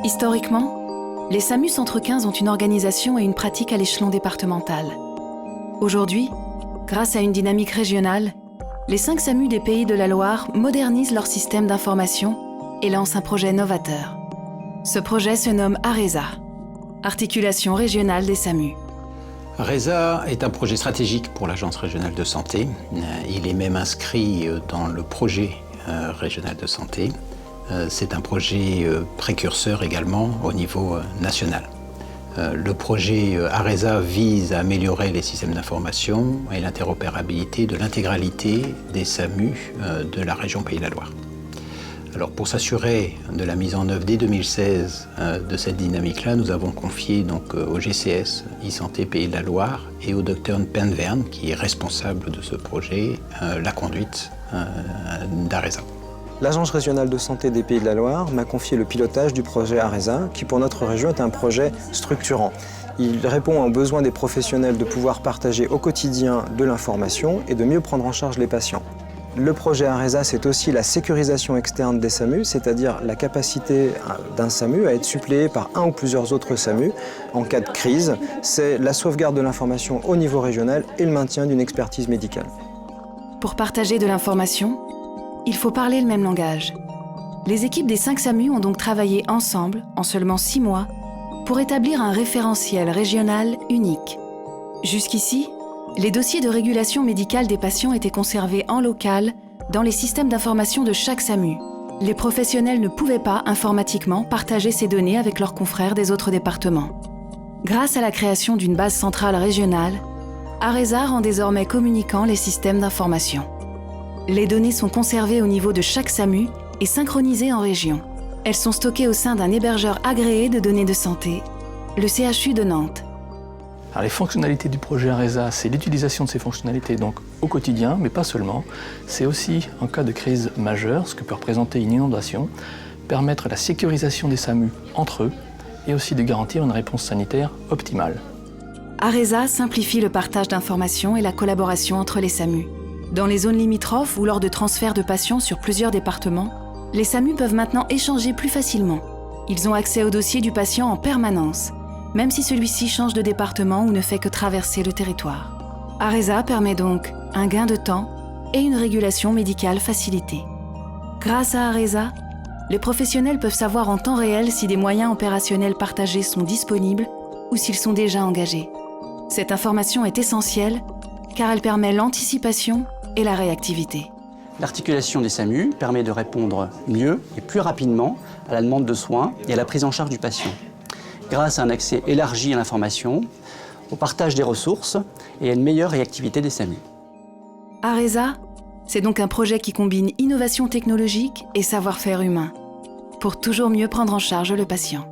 Historiquement, les SAMU Centre 15 ont une organisation et une pratique à l'échelon départemental. Aujourd'hui, grâce à une dynamique régionale, les 5 SAMU des Pays de la Loire modernisent leur système d'information et lancent un projet novateur. Ce projet se nomme ARESA, Articulation régionale des SAMU. ARESA est un projet stratégique pour l'Agence régionale de santé. Il est même inscrit dans le projet régional de santé. C'est un projet précurseur également au niveau national. Le projet ARESA vise à améliorer les systèmes d'information et l'interopérabilité de l'intégralité des SAMU de la région Pays de la Loire. Alors pour s'assurer de la mise en œuvre dès 2016 de cette dynamique-là, nous avons confié donc au GCS e-Santé Pays de la Loire et au Dr Penverne, qui est responsable de ce projet, la conduite d'ARESA. L'Agence régionale de santé des Pays de la Loire m'a confié le pilotage du projet ARESA, qui pour notre région est un projet structurant. Il répond aux besoins des professionnels de pouvoir partager au quotidien de l'information et de mieux prendre en charge les patients. Le projet ARESA, c'est aussi la sécurisation externe des SAMU, c'est-à-dire la capacité d'un SAMU à être suppléé par un ou plusieurs autres SAMU en cas de crise. C'est la sauvegarde de l'information au niveau régional et le maintien d'une expertise médicale. Pour partager de l'information, il faut parler le même langage. Les équipes des 5 SAMU ont donc travaillé ensemble, en seulement 6 mois, pour établir un référentiel régional unique. Jusqu'ici, les dossiers de régulation médicale des patients étaient conservés en local dans les systèmes d'information de chaque SAMU. Les professionnels ne pouvaient pas, informatiquement, partager ces données avec leurs confrères des autres départements. Grâce à la création d'une base centrale régionale, ARESA rend désormais communicants les systèmes d'information. Les données sont conservées au niveau de chaque SAMU et synchronisées en région. Elles sont stockées au sein d'un hébergeur agréé de données de santé, le CHU de Nantes. Alors, les fonctionnalités du projet ARESA, c'est l'utilisation de ces fonctionnalités donc, au quotidien, mais pas seulement. C'est aussi, en cas de crise majeure, ce que peut représenter une inondation, permettre la sécurisation des SAMU entre eux et aussi de garantir une réponse sanitaire optimale. ARESA simplifie le partage d'informations et la collaboration entre les SAMU. Dans les zones limitrophes ou lors de transferts de patients sur plusieurs départements, les SAMU peuvent maintenant échanger plus facilement. Ils ont accès au dossier du patient en permanence, même si celui-ci change de département ou ne fait que traverser le territoire. ARESA permet donc un gain de temps et une régulation médicale facilitée. Grâce à ARESA, les professionnels peuvent savoir en temps réel si des moyens opérationnels partagés sont disponibles ou s'ils sont déjà engagés. Cette information est essentielle car elle permet l'anticipation et la réactivité. L'articulation des SAMU permet de répondre mieux et plus rapidement à la demande de soins et à la prise en charge du patient, grâce à un accès élargi à l'information, au partage des ressources et à une meilleure réactivité des SAMU. ARESA, c'est donc un projet qui combine innovation technologique et savoir-faire humain, pour toujours mieux prendre en charge le patient.